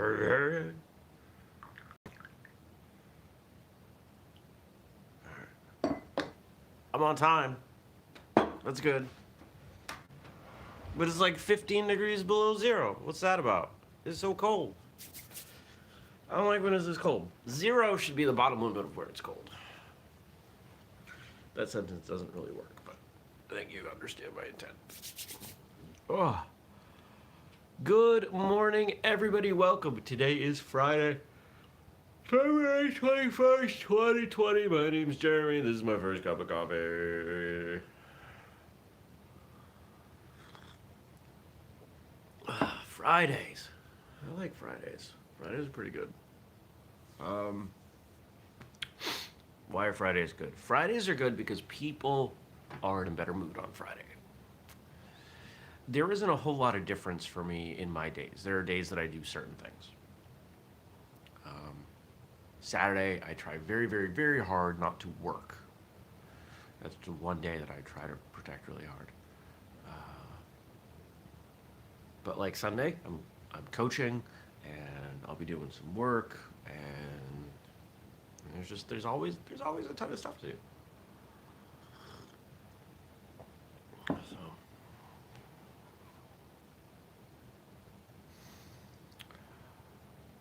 I'm on time. That's good. But it's like 15 degrees below zero. What's that about? It's so cold. I don't like when it's this cold. Zero should be the bottom limit of where it's cold. That sentence doesn't really work, but I think you understand my intent. Oh. Good morning, everybody. Welcome. Today is Friday, February 21st, 2020. My name's Jeremy. This is my first cup of coffee. Fridays. I like Fridays. Fridays are pretty good. Why are Fridays good? Fridays are good because people are in a better mood on Friday. There isn't a whole lot of difference for me in my days. There are days that I do certain things. Saturday, I try very, very, very hard not to work. That's the one day that I try to protect really hard. But like Sunday, I'm coaching, and I'll be doing some work, and there's always a ton of stuff to do. So.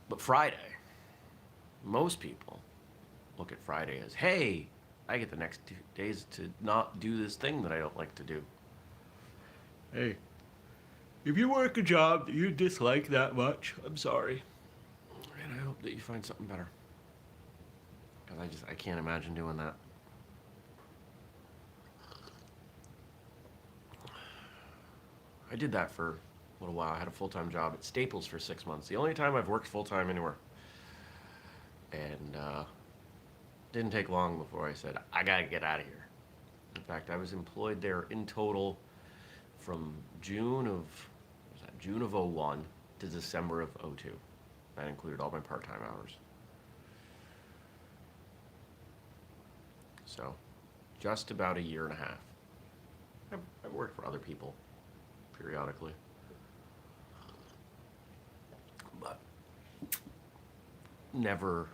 But Friday, most people look at Friday as, hey, I get the next 2 days to not do this thing that I don't like to do. Hey, if you work a job that you dislike that much, I'm sorry. And I hope that you find something better. Because I can't imagine doing that. I did that for a little while. I had a full-time job at Staples for 6 months. The only time I've worked full-time anywhere. And didn't take long before I said, I gotta get out of here. In fact, I was employed there in total from June of 01 to December of 02. That included all my part-time hours. So, just about a year and a half. I've worked for other people periodically. But never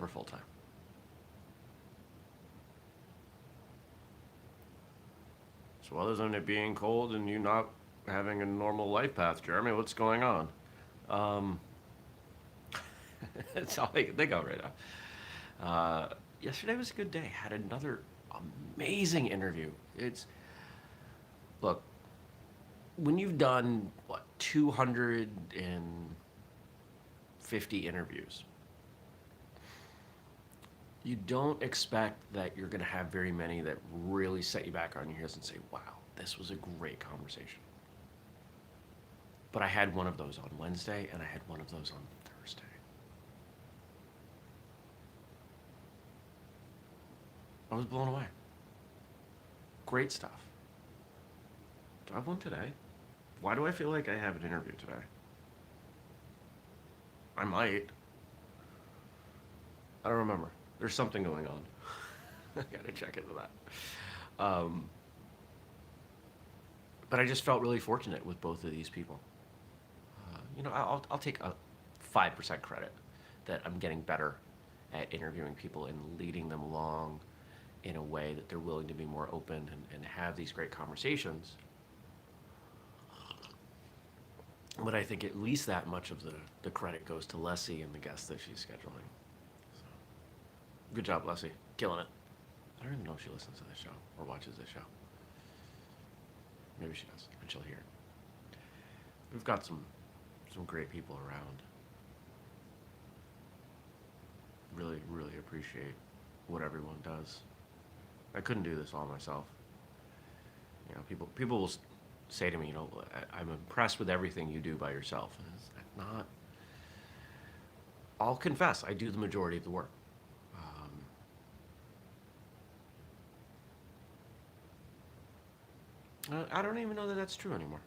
full-time. So other than it being cold and you not having a normal life path, Jeremy, what's going on? That's all I can think of right now. Yesterday was a good day. Had another amazing interview. Look, when you've done, 250 interviews, you don't expect that you're going to have very many that really set you back on your heels and say, wow, this was a great conversation. But I had one of those on Wednesday, and I had one of those on Thursday. I was blown away. Great stuff. Do I have one today? Why do I feel like I have an interview today? I might. I don't remember. There's something going on. I gotta check into that. But I just felt really fortunate with both of these people. I'll take a 5% credit that I'm getting better at interviewing people and leading them along in a way that they're willing to be more open and have these great conversations. But I think at least that much of the credit goes to Leslie and the guests that she's scheduling. So, good job, Leslie. Killing it. I don't even know if she listens to this show or watches this show. Maybe she does, and she'll hear it. We've got some great people around. Really, really appreciate what everyone does. I couldn't do this all myself. People will say to me, I'm impressed with everything you do by yourself. And it's not. I'll confess, I do the majority of the work. I don't even know that that's true anymore.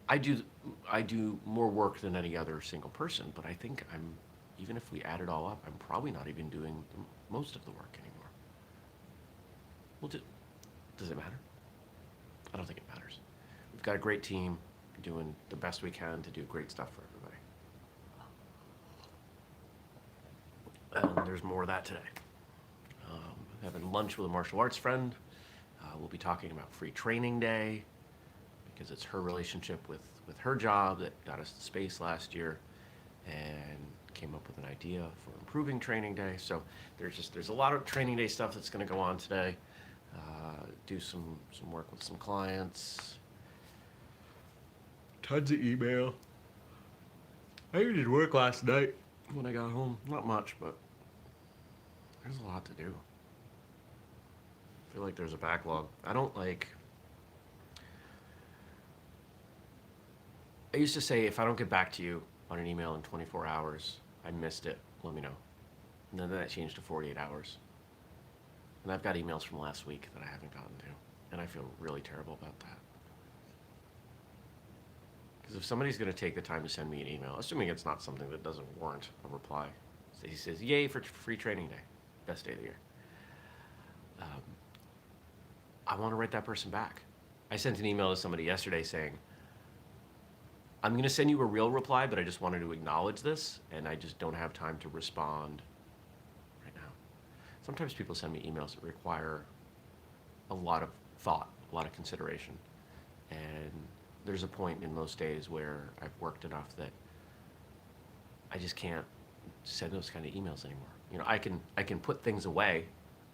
I do more work than any other single person, but I think even if we add it all up, I'm probably not even doing most of the work anymore. We'll do. Does it matter? I don't think it matters. We've got a great team doing the best we can to do great stuff for everybody. And there's more of that today. Having lunch with a martial arts friend. We'll be talking about free training day because it's her relationship with her job that got us the space last year and came up with an idea for improving training day. So there's a lot of training day stuff that's going to go on today. Do some work with some clients. Tons of email. I even did work last night when I got home. Not much, but there's a lot to do. I feel like there's a backlog. I used to say, if I don't get back to you on an email in 24 hours, I missed it, let me know. And then that changed to 48 hours. And I've got emails from last week that I haven't gotten to. And I feel really terrible about that. Because if somebody's going to take the time to send me an email, assuming it's not something that doesn't warrant a reply, so he says, yay for free training day, best day of the year. I want to write that person back. I sent an email to somebody yesterday saying, I'm going to send you a real reply, but I just wanted to acknowledge this, and I just don't have time to respond right now. Sometimes people send me emails that require a lot of thought, a lot of consideration, and there's a point in most days where I've worked enough that I just can't send those kind of emails anymore. You know, I can put things away,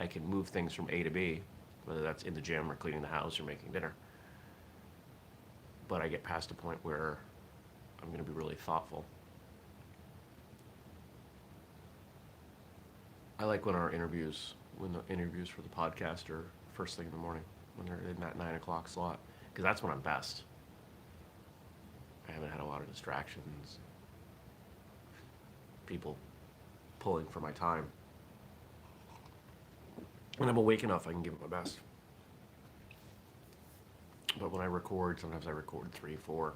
I can move things from A to B, whether that's in the gym or cleaning the house or making dinner, but I get past a point where I'm going to be really thoughtful. I like when the interviews for the podcast are first thing in the morning, when they're in that 9 o'clock slot, because that's when I'm best. I haven't had a lot of distractions, people pulling for my time. When I'm awake enough, I can give it my best. But when I record, sometimes I record 3, 4.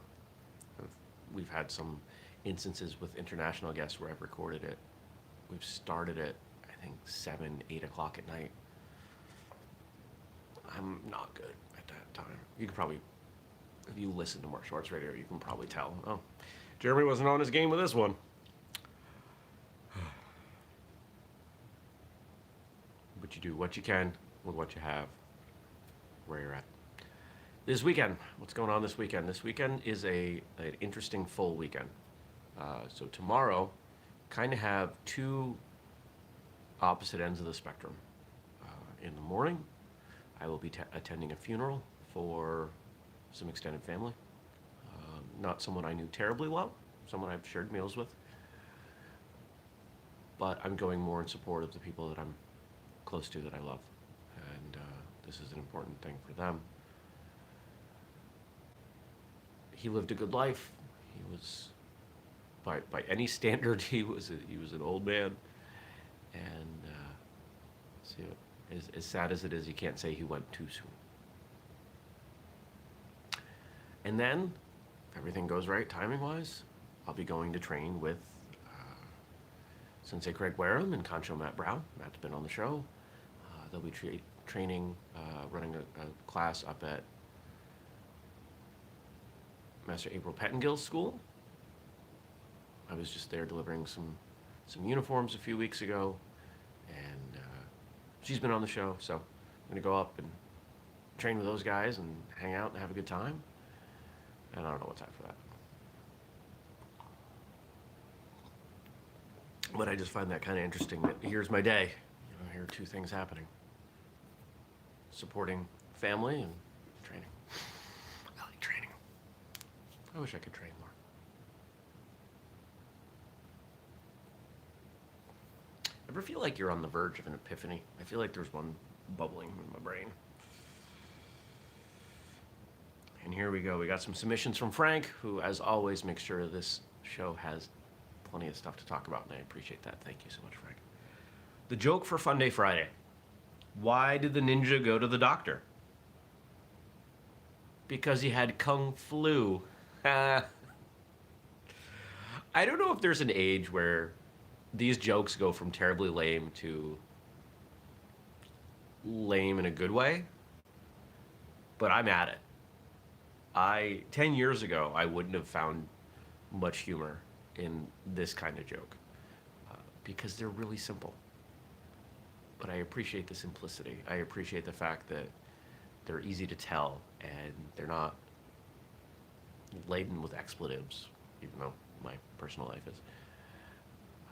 We've had some instances with international guests where I've recorded it. We've started it, I think, 7, 8 o'clock at night. I'm not good at that time. You can probably, if you listen to martial arts radio, you can probably tell. Oh, Jeremy wasn't on his game with this one. But you do what you can with what you have, where you're at. This weekend, what's going on this weekend? This weekend is an interesting full weekend. So tomorrow, kind of have two opposite ends of the spectrum. In the morning, I will be attending a funeral for some extended family. Not someone I knew terribly well, someone I've shared meals with. But I'm going more in support of the people that I'm close to, that I love. And this is an important thing for them. He lived a good life. He was, by any standard, he was an old man. And so as sad as it is, you can't say he went too soon. And then, if everything goes right timing-wise, I'll be going to train with Sensei Craig Wareham and Concho Matt Brown. Matt's been on the show. They'll be training, running a class up at Master April Pettengill's school. I was just there delivering some uniforms a few weeks ago, and she's been on the show, so I'm going to go up and train with those guys and hang out and have a good time. And I don't know what's after that. But I just find that kind of interesting that here's my day. You know, here are two things happening. Supporting family and training. I like training. I wish I could train more. Ever feel like you're on the verge of an epiphany? I feel like there's one bubbling in my brain. And here we go. We got some submissions from Frank, who, as always, makes sure this show has plenty of stuff to talk about, and I appreciate that. Thank you so much, Frank. The joke for Funday Friday. Why did the ninja go to the doctor? Because he had kung flu. I don't know if there's an age where these jokes go from terribly lame to lame in a good way, but I'm at it. 10 years ago, I wouldn't have found much humor in this kind of joke because they're really simple. But I appreciate the simplicity. I appreciate the fact that they're easy to tell and they're not laden with expletives, even though my personal life is.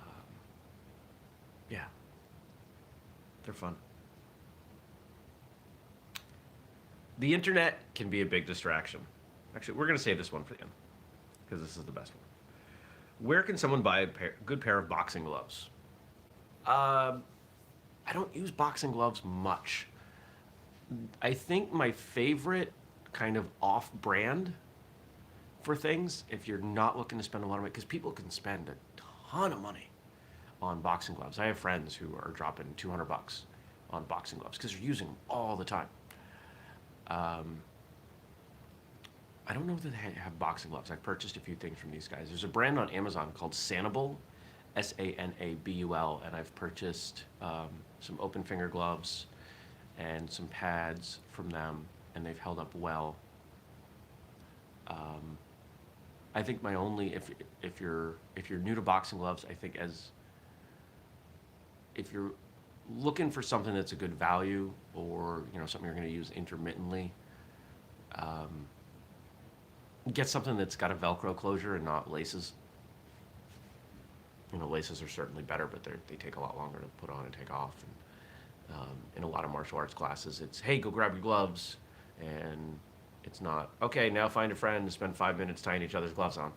Um, yeah, they're fun. The internet can be a big distraction. Actually, we're going to save this one for the end because this is the best one. Where can someone buy a good pair of boxing gloves? I don't use boxing gloves much. I think my favorite kind of off brand for things, if you're not looking to spend a lot of money, because people can spend a ton of money on boxing gloves. I have friends who are dropping $200 on boxing gloves because they're using them all the time. Um, I don't know that they have boxing gloves. I've purchased a few things from these guys. There's a brand on Amazon called Sanabul, Sanabul, and I've purchased some open finger gloves and some pads from them, and they've held up well. Um, I think my only if you're new to boxing gloves, I think as if you're looking for something that's a good value or something you're going to use intermittently, um, get something that's got a Velcro closure and not laces. Laces are certainly better, but they take a lot longer to put on and take off. And in a lot of martial arts classes, it's, hey, go grab your gloves, and it's not, okay, now find a friend and spend 5 minutes tying each other's gloves on.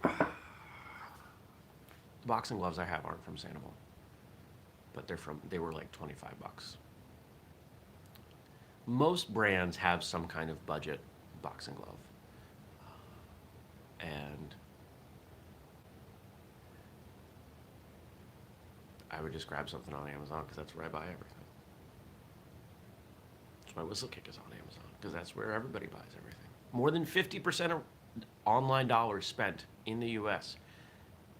The boxing gloves I have aren't from Sandoval, but they were like $25. Most brands have some kind of budget boxing glove. And I would just grab something on Amazon because that's where I buy everything. That's why whistlekick is on Amazon because that's where everybody buys everything. More than 50% of online dollars spent in the U.S.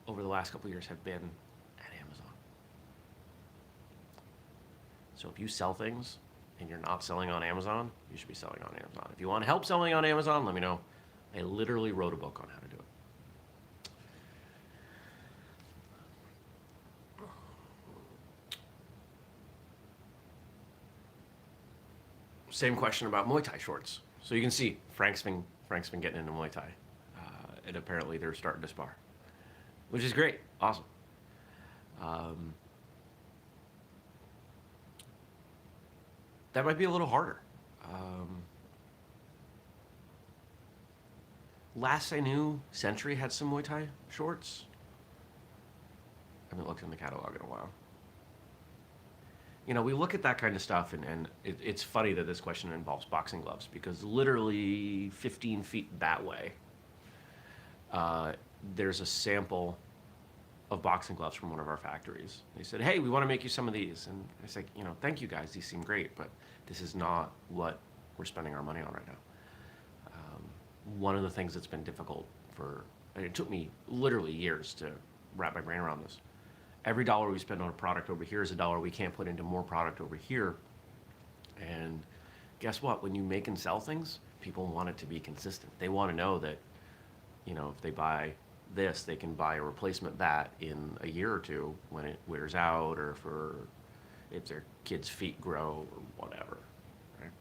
over the last couple of years have been at Amazon. So if you sell things and you're not selling on Amazon, you should be selling on Amazon. If you want help selling on Amazon, let me know. I literally wrote a book on how to do it. Same question about Muay Thai shorts. So you can see Frank's been getting into Muay Thai, and apparently they're starting to spar, which is great, awesome. Um, that might be a little harder. Um, Last I knew, Century had some Muay Thai shorts. I haven't looked in the catalog in a while. We look at that kind of stuff, and it's funny that this question involves boxing gloves because literally 15 feet that way, there's a sample of boxing gloves from one of our factories. They said, hey, we want to make you some of these. And I said, thank you guys, these seem great, but this is not what we're spending our money on right now. One of the things that's been difficult it took me literally years to wrap my brain around this. Every dollar we spend on a product over here is a dollar we can't put into more product over here. And guess what? When you make and sell things, people want it to be consistent. They want to know that, if they buy this, they can buy a replacement that in a year or two when it wears out or if their kids' feet grow or whatever. Right?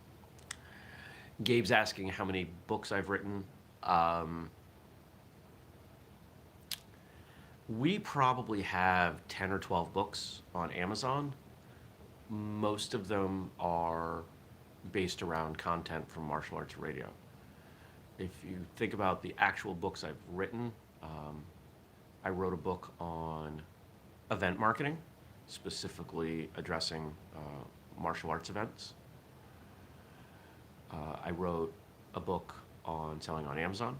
Gabe's asking how many books I've written. We probably have 10 or 12 books on Amazon. Most of them are based around content from martial arts radio. If you think about the actual books I've written, I wrote a book on event marketing, specifically addressing martial arts events. I wrote a book on selling on Amazon,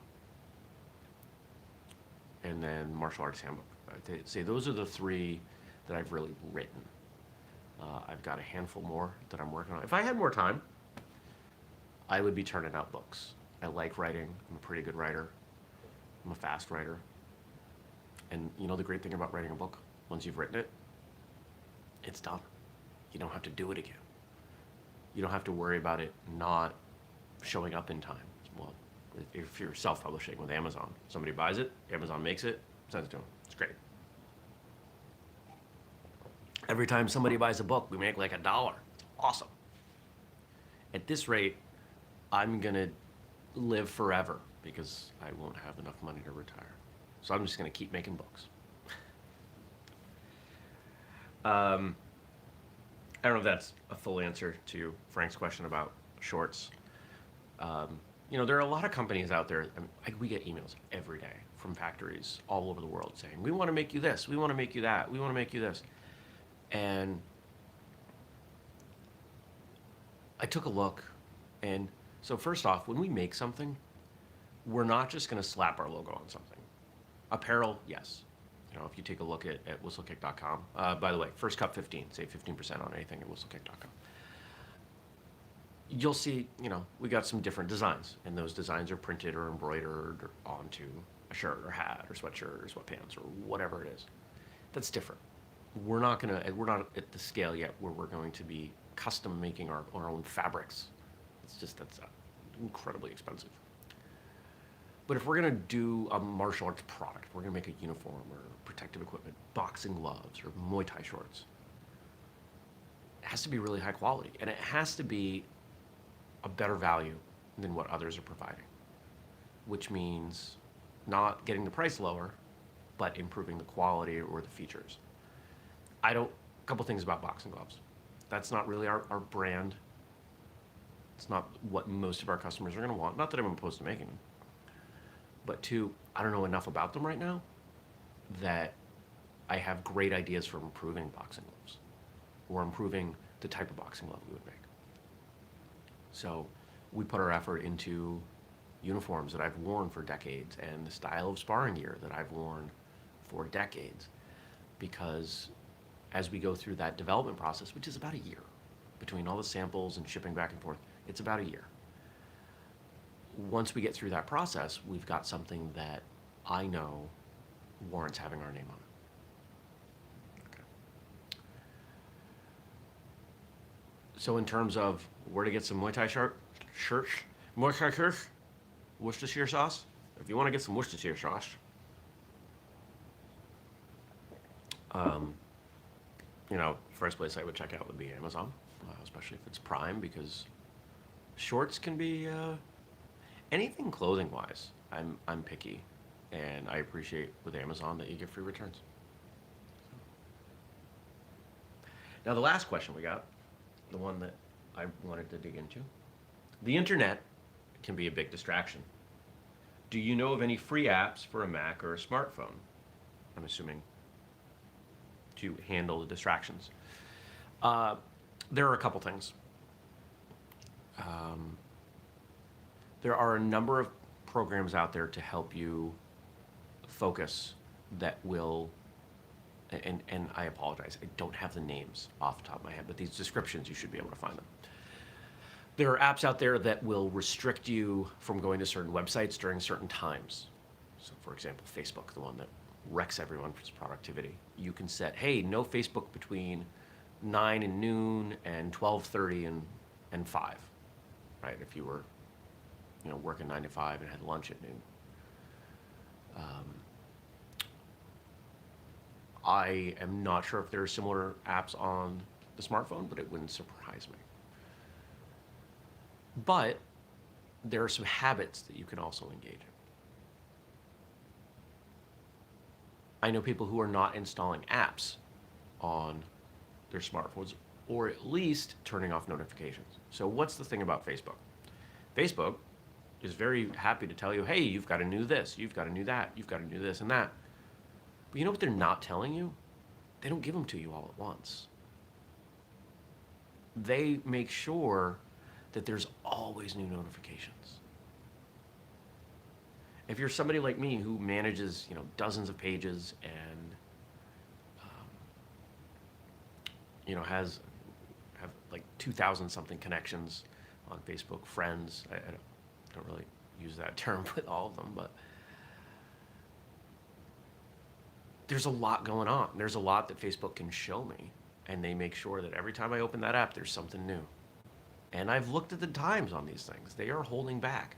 and then martial arts handbook. I'd say those are the three that I've really written. I've got a handful more that I'm working on. If I had more time, I would be turning out books. I like writing. I'm a pretty good writer. I'm a fast writer. And the great thing about writing a book, once you've written it, It's done. You don't have to do it again. You don't have to worry about it not showing up in time. Well, if you're self-publishing with Amazon, somebody buys it, Amazon makes it, sends it to them. It's great. Every time somebody buys a book, we make like $1. It's awesome. At this rate, I'm gonna live forever because I won't have enough money to retire. So I'm just gonna keep making books. I don't know if that's a full answer to Frank's question about shorts. There are a lot of companies out there. I mean, we get emails every day from factories all over the world saying, we want to make you this, we want to make you that, we want to make you this. And I took a look, and so first off, when we make something, we're not just going to slap our logo on something. Apparel, yes. If you take a look at whistlekick.com, by the way, first cup 15, save 15% on anything at whistlekick.com. You'll see, we got some different designs, and those designs are printed or embroidered onto a shirt or hat or sweatshirt or sweatpants or whatever it is. That's different. We're not at the scale yet where we're going to be custom making our own fabrics. That's incredibly expensive. But if we're going to do a martial arts product, we're going to make a uniform or protective equipment, boxing gloves or Muay Thai shorts, it has to be really high quality, and it has to be a better value than what others are providing, which means not getting the price lower, but improving the quality or the features. A couple things about boxing gloves. That's not really our brand. It's not what most of our customers are going to want. Not that I'm opposed to making them. But two, I don't know enough about them right now that I have great ideas for improving boxing gloves or improving the type of boxing glove we would make. So we put our effort into uniforms that I've worn for decades and the style of sparring gear that I've worn for decades, because as we go through that development process, which is about a year, between all the samples and shipping back and forth, it's about a year. Once we get through that process, we've got something that I know warrants having our name on it. Okay. So in terms of where to get some Muay Thai Muay Thai shirts, Worcestershire sauce, if you want to get some Worcestershire sauce, first place I would check out would be Amazon, especially if it's Prime, because shorts can be anything clothing wise. I'm picky, and I appreciate with Amazon that you get free returns. Now the last question we got, the one that I wanted to dig into. The internet can be a big distraction. Do you know of any free apps for a Mac or a smartphone? I'm assuming to handle the distractions. There are a couple things. There are a number of programs out there to help you focus that will, and I apologize, I don't have the names off the top of my head, but these descriptions, you should be able to find them. There are apps out there that will restrict you from going to certain websites during certain times. So for example, Facebook, the one that wrecks everyone's productivity. You can set, hey, no Facebook between 9 and noon and 12:30 and 5, right? If you were, working 9 to 5 and had lunch at noon. I am not sure if there are similar apps on the smartphone, but it wouldn't surprise me. But there are some habits that you can also engage in. I know people who are not installing apps on their smartphones, or at least turning off notifications. So what's the thing about Facebook? Facebook is very happy to tell you, hey, you've got to do this, you've got to do that, you've got to do this and that. But you know what they're not telling you? They don't give them to you all at once. They make sure that there's always new notifications. If you're somebody like me who manages, dozens of pages and, have like 2,000 something connections on Facebook, friends. I don't really use that term with all of them, but there's a lot going on. There's a lot that Facebook can show me and they make sure that every time I open that app, there's something new. And I've looked at the times on these things. They are holding back.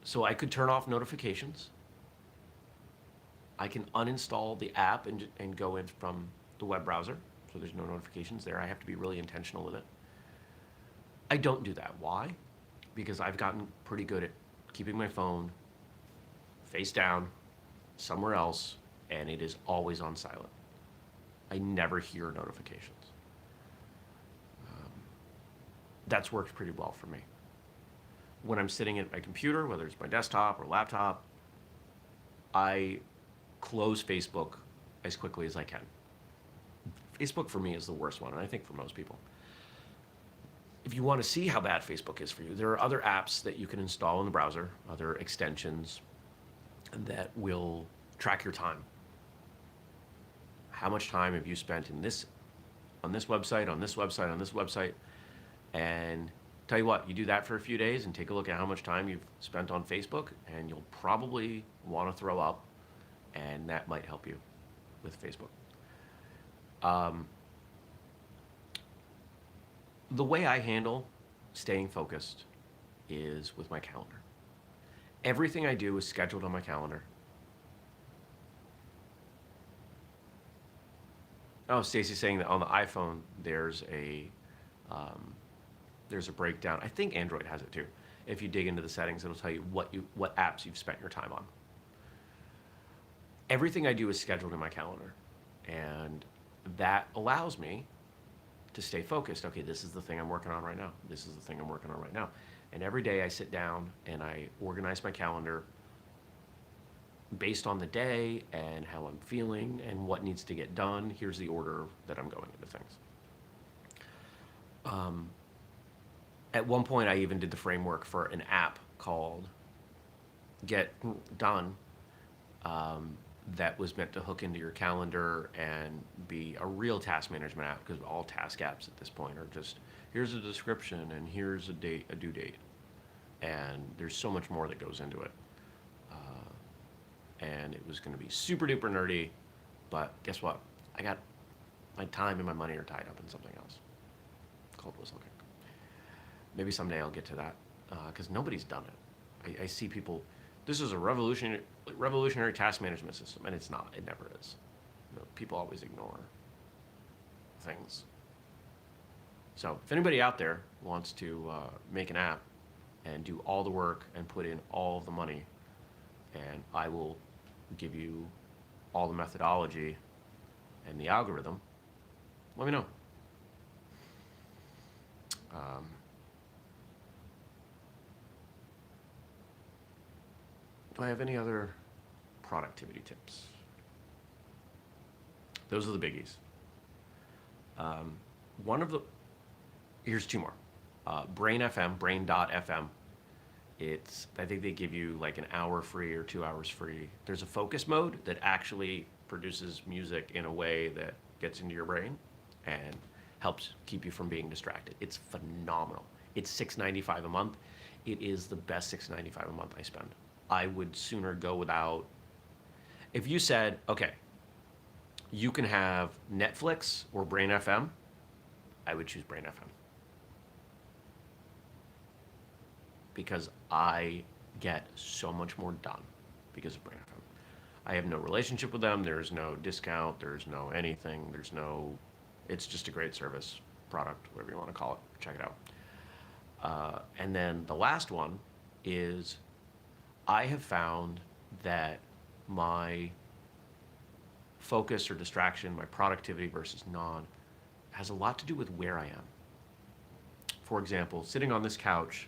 So I could turn off notifications. I can uninstall the app and go in from the web browser. So there's no notifications there. I have to be really intentional with it. I don't do that. Why? Because I've gotten pretty good at keeping my phone face down somewhere else, and it is always on silent. I never hear notifications. That's worked pretty well for me. When I'm sitting at my computer, whether it's my desktop or laptop, I close Facebook as quickly as I can. Facebook for me is the worst one, and I think for most people. If you want to see how bad Facebook is for you, there are other apps that you can install in the browser, other extensions that will track your time. How much time have you spent in this, on this website, on this website, on this website? And tell you what, you do that for a few days and take a look at how much time you've spent on Facebook, and you'll probably want to throw up, and that might help you with Facebook. The way I handle staying focused is with my calendar. Everything I do is scheduled on my calendar. Oh, Stacy's saying that on the iPhone there's a breakdown. I think Android has it too. If you dig into the settings, it'll tell you what apps you've spent your time on. Everything I do is scheduled in my calendar, and that allows me to stay focused. Okay, this is the thing I'm working on right now. This is the thing I'm working on right now. And every day I sit down and I organize my calendar based on the day and how I'm feeling and what needs to get done. Here's the order that I'm going into things. At one point, I even did the framework for an app called Get Done that was meant to hook into your calendar and be a real task management app, because all task apps at this point are just, here's a description and here's a due date. And there's so much more that goes into it. And it was going to be super duper nerdy, but guess what? I got my time and my money are tied up in something else called whistlekick. Maybe someday I'll get to that, because nobody's done it. I see people, this is a revolutionary task management system, and it's not. It never is. You know, people always ignore things. So if anybody out there wants to make an app and do all the work and put in all of the money, and I will give you all the methodology and the algorithm, let me know. Do I have any other productivity tips? Those are the biggies. Here's two more. Brain.fm. I think they give you like an hour free or 2 hours free. There's a focus mode that actually produces music in a way that gets into your brain and helps keep you from being distracted. It's phenomenal. It's $6.95 a month. It is the best $6.95 a month I spend. I would sooner go without. If you said, okay, you can have Netflix or Brain FM, I would choose Brain FM. Because I get so much more done because of Brain FM. I have no relationship with them. There's no discount. There's no anything. It's just a great service, product, whatever you want to call it. Check it out. And then the last one is, I have found that my focus or distraction, my productivity versus non, has a lot to do with where I am. For example, sitting on this couch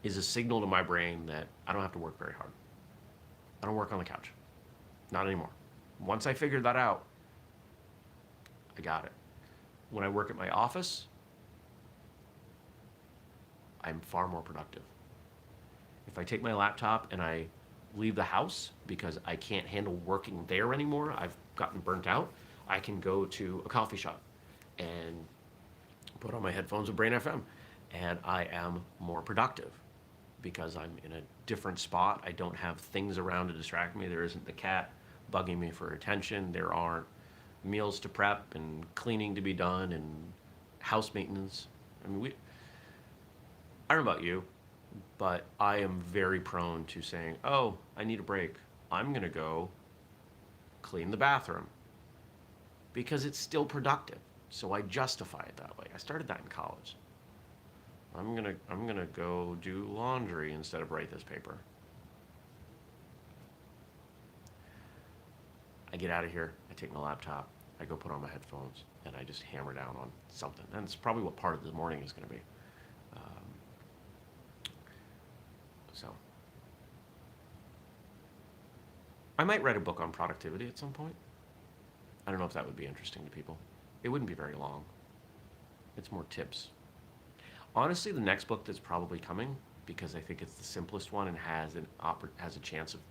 is a signal to my brain that I don't have to work very hard. I don't work on the couch. Not anymore. Once I figured that out, I got it. When I work at my office, I'm far more productive. If I take my laptop and I leave the house because I can't handle working there anymore, I've gotten burnt out, I can go to a coffee shop and put on my headphones with Brain FM, and I am more productive because I'm in a different spot. I don't have things around to distract me. There isn't the cat bugging me for attention. There aren't meals to prep and cleaning to be done and house maintenance. I mean, I don't know about you, but I am very prone to saying, oh, I need a break. I'm going to go clean the bathroom because it's still productive. So I justify it that way. I started that in college. I'm gonna go do laundry instead of write this paper. I get out of here, I take my laptop, I go put on my headphones, and I just hammer down on something. And it's probably what part of the morning is gonna be. So I might write a book on productivity at some point. I don't know if that would be interesting to people. It wouldn't be very long. It's more tips. Honestly, the next book that's probably coming, because I think it's the simplest one and has a chance of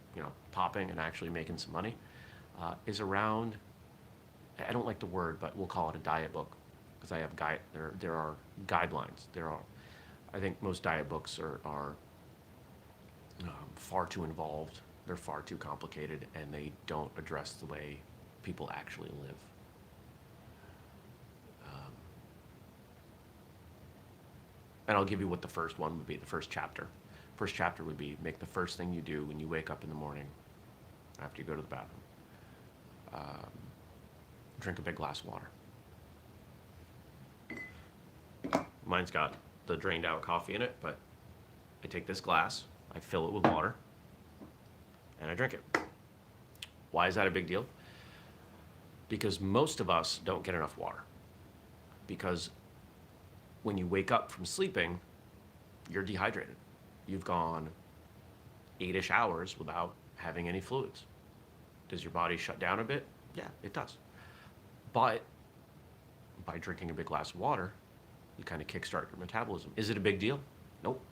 popping and actually making some money, is around. I don't like the word, but we'll call it a diet book, because I have there are guidelines. I think most diet books are far too involved. They're far too complicated, and they don't address the way people actually live. And I'll give you what the first one would be, the first chapter. First chapter would be make the first thing you do when you wake up in the morning after you go to the bathroom. Drink a big glass of water. Mine's got the drained out coffee in it, but I take this glass, I fill it with water, and I drink it. Why is that a big deal? Because most of us don't get enough water. Because when you wake up from sleeping, you're dehydrated. You've gone 8-ish hours without having any fluids. Does your body shut down a bit? Yeah, it does. But by drinking a big glass of water, you kind of kickstart your metabolism. Is it a big deal? Nope.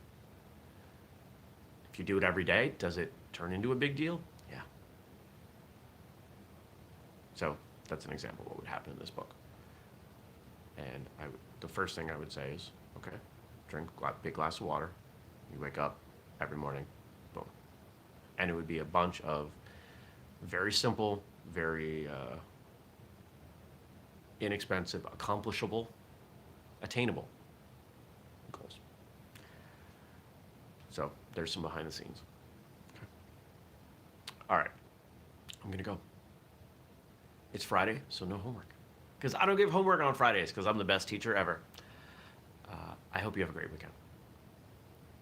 If you do it every day, does it turn into a big deal? Yeah. So that's an example of what would happen in this book. And the first thing I would say is, okay, drink a big glass of water. You wake up every morning, boom. And it would be a bunch of very simple, very inexpensive, accomplishable, attainable goals. So there's some behind the scenes. Okay. All right, I'm gonna go. It's Friday, so no homework. Because I don't give homework on Fridays because I'm the best teacher ever. I hope you have a great weekend.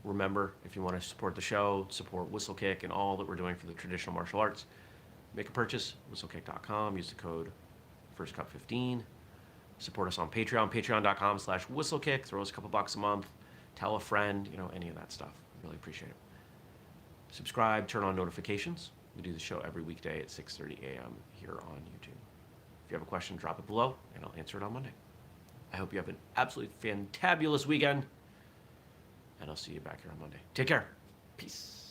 Remember, if you want to support the show, support Whistlekick and all that we're doing for the traditional martial arts, make a purchase, whistlekick.com, use the code FirstCup15. Support us on Patreon, patreon.com/whistlekick. Throw us a couple bucks a month. Tell a friend, any of that stuff. Really appreciate it. Subscribe, turn on notifications. We do the show every weekday at 6:30 a.m. here on YouTube. If you have a question, drop it below, and I'll answer it on Monday. I hope you have an absolutely fantabulous weekend, and I'll see you back here on Monday. Take care. Peace.